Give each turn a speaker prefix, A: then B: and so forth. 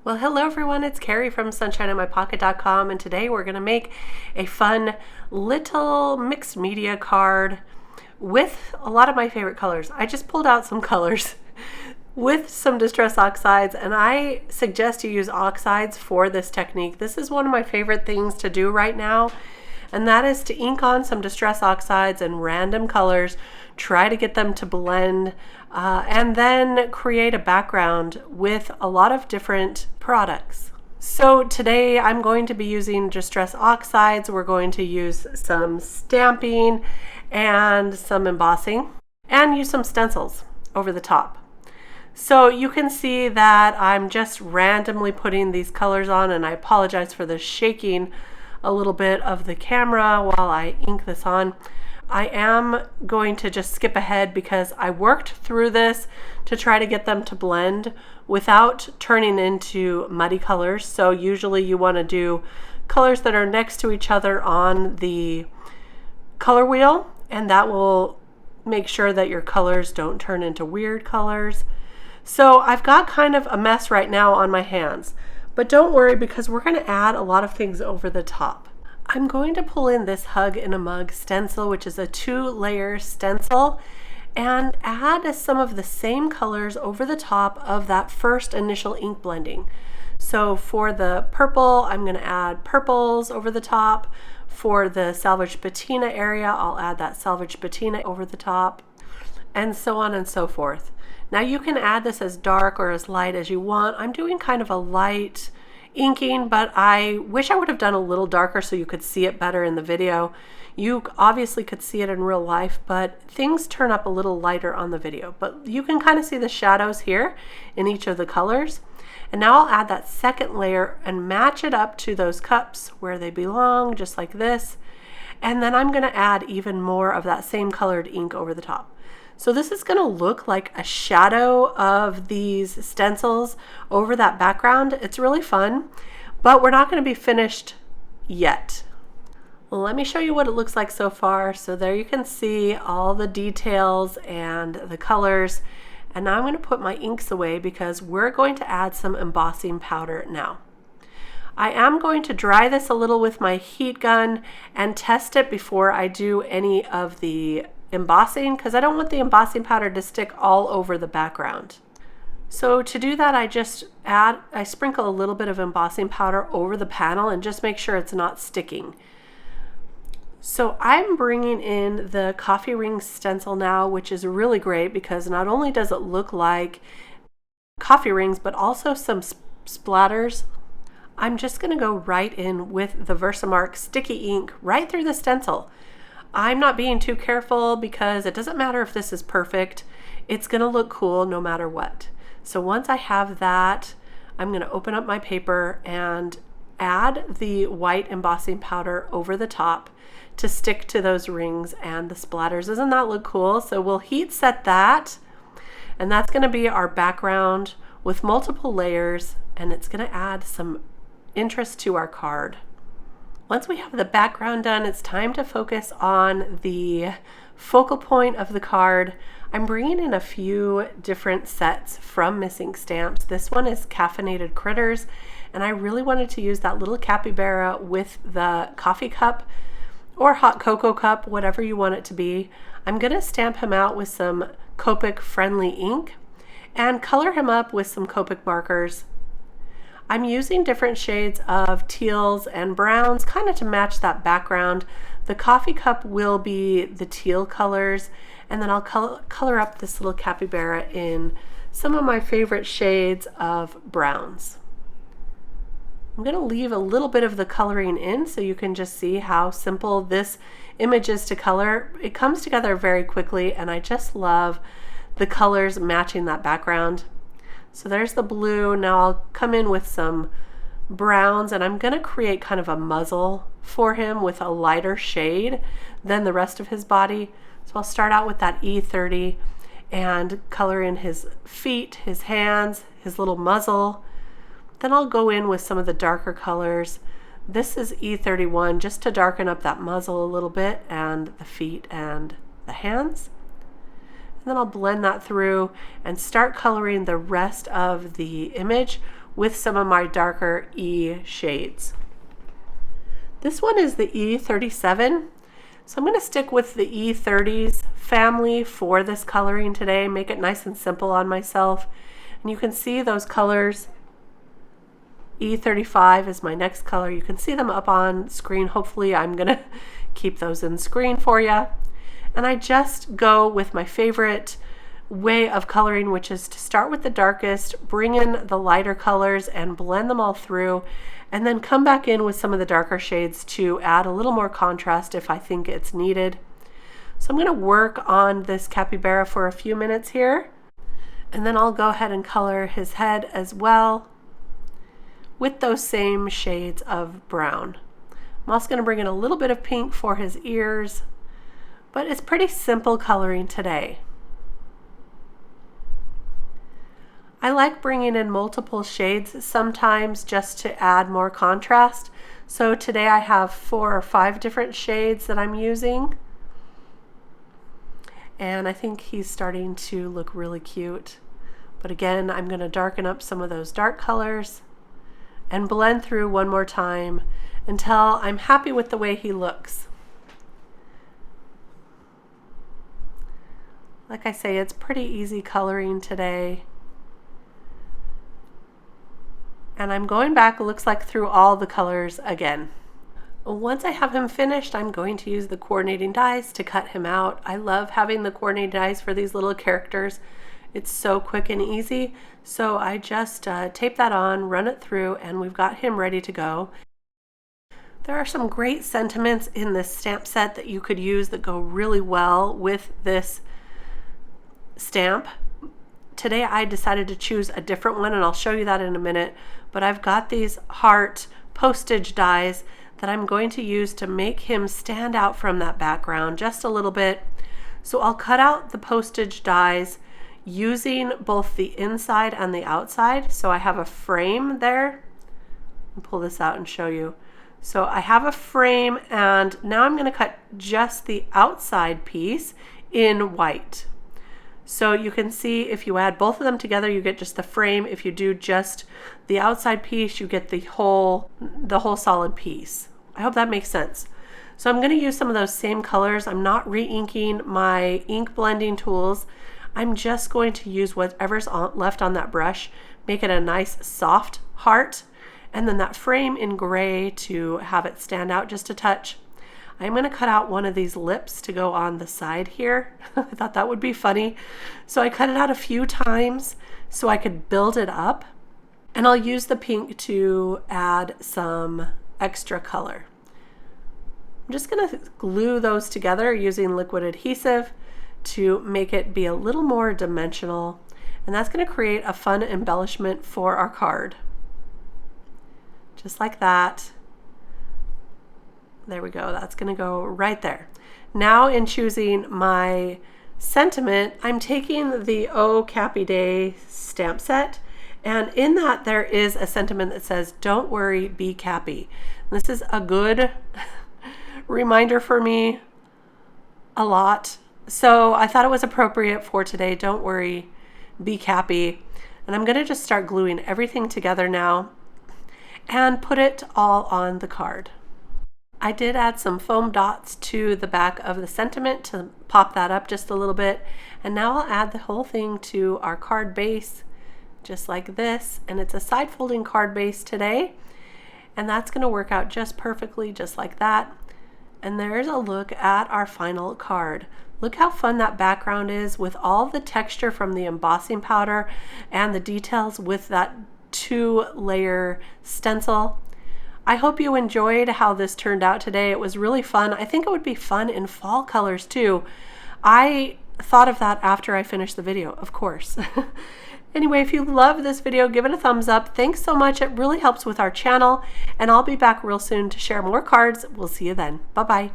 A: Well, hello everyone, it's Kari from sunshineInMyPocket.com, and today we're going to make a fun little mixed media card with a lot of my favorite colors. I just pulled out some colors with some distress oxides, and I suggest you use oxides for this technique. This is one of my favorite things to do right now, and that is to ink on some distress oxides and random colors, try to get them to blend, and then create a background with a lot of different products. So today I'm going to be using distress oxides. We're going to use some stamping and some embossing and use some stencils over the top. So you can see that I'm just randomly putting these colors on, and I apologize for the shaking a little bit of the camera while I ink this on. I am going to just skip ahead because I worked through this to try to get them to blend without turning into muddy colors. So usually you want to do colors that are next to each other on the color wheel, and that will make sure that your colors don't turn into weird colors. So I've got kind of a mess right now on my hands, but don't worry because we're going to add a lot of things over the top. I'm going to pull in this Hug in a Mug stencil, which is a 2-layer stencil, and add some of the same colors over the top of that first initial ink blending. So for the purple, I'm going to add purples over the top. For the Salvage Patina area, I'll add that Salvage Patina over the top, and so on and so forth. Now you can add this as dark or as light as you want. I'm doing kind of a light inking, but I wish I would have done a little darker so you could see it better in the video. You obviously could see it in real life, but things turn up a little lighter on the video. But you can kind of see the shadows here in each of the colors. And now I'll add that second layer and match it up to those cups where they belong, just like this. And then I'm going to add even more of that same colored ink over the top. So this is going to look like a shadow of these stencils over that background. It's really fun, but we're not going to be finished yet. Well, let me show you what it looks like so far. So there you can see all the details and the colors. And now I'm going to put my inks away because we're going to add some embossing powder now. I am going to dry this a little with my heat gun and test it before I do any of the embossing, because I don't want the embossing powder to stick all over the background. So to do that, I sprinkle a little bit of embossing powder over the panel and just make sure it's not sticking. So I'm bringing in the coffee ring stencil now, which is really great because not only does it look like coffee rings, but also some splatters. I'm just going to go right in with the VersaMark sticky ink right through the stencil. I'm not being too careful because it doesn't matter if this is perfect. It's going to look cool no matter what. So once I have that, I'm going to open up my paper and add the white embossing powder over the top to stick to those rings and the splatters. Doesn't that look cool? So we'll heat set that, and that's going to be our background with multiple layers, and it's going to add some interest to our card. Once we have the background done, it's time to focus on the focal point of the card. I'm bringing in a few different sets from Missing Stamps. This one is Caffeinated Critters, and I really wanted to use that little capybara with the coffee cup or hot cocoa cup, whatever you want it to be. I'm going to stamp him out with some Copic friendly ink and color him up with some Copic markers. I'm using different shades of teals and browns kind of to match that background. The coffee cup will be the teal colors, and then I'll color up this little capybara in some of my favorite shades of browns. I'm going to leave a little bit of the coloring in so you can just see how simple this image is to color. It comes together very quickly, and I just love the colors matching that background. So there's the blue. Now I'll come in with some browns, and I'm going to create kind of a muzzle for him with a lighter shade than the rest of his body. So I'll start out with that E30 and color in his feet, his hands, his little muzzle. Then I'll go in with some of the darker colors. This is E31 just to darken up that muzzle a little bit and the feet and the hands. And then I'll blend that through and start coloring the rest of the image with some of my darker E shades. This one is the E37. So I'm going to stick with the E30s family for this coloring today, make it nice and simple on myself. And you can see those colors. E35 is my next color. You can see them up on screen. Hopefully I'm going to keep those in screen for you. And I just go with my favorite way of coloring, which is to start with the darkest, bring in the lighter colors and blend them all through, and then come back in with some of the darker shades to add a little more contrast if I think it's needed. So I'm going to work on this capybara for a few minutes here, and then I'll go ahead and color his head as well with those same shades of brown. I'm also going to bring in a little bit of pink for his ears, but it's pretty simple coloring today. I like bringing in multiple shades sometimes just to add more contrast. So today I have 4 or 5 different shades that I'm using. And I think he's starting to look really cute. But again, I'm going to darken up some of those dark colors and blend through one more time until I'm happy with the way he looks. Like I say, it's pretty easy coloring today. And I'm going back, it looks like, through all the colors again. Once I have him finished, I'm going to use the coordinating dies to cut him out. I love having the coordinating dies for these little characters. It's so quick and easy. So I just tape that on, run it through, and we've got him ready to go. There are some great sentiments in this stamp set that you could use that go really well with this stamp. Today I decided to choose a different one, and I'll show you that in a minute, but I've got these heart postage dies that I'm going to use to make him stand out from that background just a little bit. So I'll cut out the postage dies using both the inside and the outside. So I have a frame there. I'll pull this out and show you. So I have a frame, and now I'm going to cut just the outside piece in white. So you can see if you add both of them together, you get just the frame. If you do just the outside piece, you get the whole solid piece. I hope that makes sense. So I'm going to use some of those same colors. I'm not re-inking my ink blending tools. I'm just going to use whatever's left on that brush, make it a nice soft heart, and then that frame in gray to have it stand out just a touch. I'm going to cut out one of these lips to go on the side here. I thought that would be funny. So I cut it out a few times so I could build it up. And I'll use the pink to add some extra color. I'm just going to glue those together using liquid adhesive to make it be a little more dimensional. And that's going to create a fun embellishment for our card. Just like that. There we go. That's going to go right there. Now in choosing my sentiment, I'm taking the Oh Capy Day stamp set, and in that there is a sentiment that says, "Don't worry, be Capy." This is a good reminder for me a lot. So I thought it was appropriate for today. Don't worry, be Capy. And I'm going to just start gluing everything together now and put it all on the card. I did add some foam dots to the back of the sentiment to pop that up just a little bit. And now I'll add the whole thing to our card base, just like this. And it's a side folding card base today. And that's going to work out just perfectly, just like that. And there's a look at our final card. Look how fun that background is with all the texture from the embossing powder and the details with that 2-layer stencil. I hope you enjoyed how this turned out today. It was really fun. I think it would be fun in fall colors too. I thought of that after I finished the video, of course. Anyway, if you love this video, give it a thumbs up. Thanks so much. It really helps with our channel, and I'll be back real soon to share more cards. We'll see you then. Bye-bye.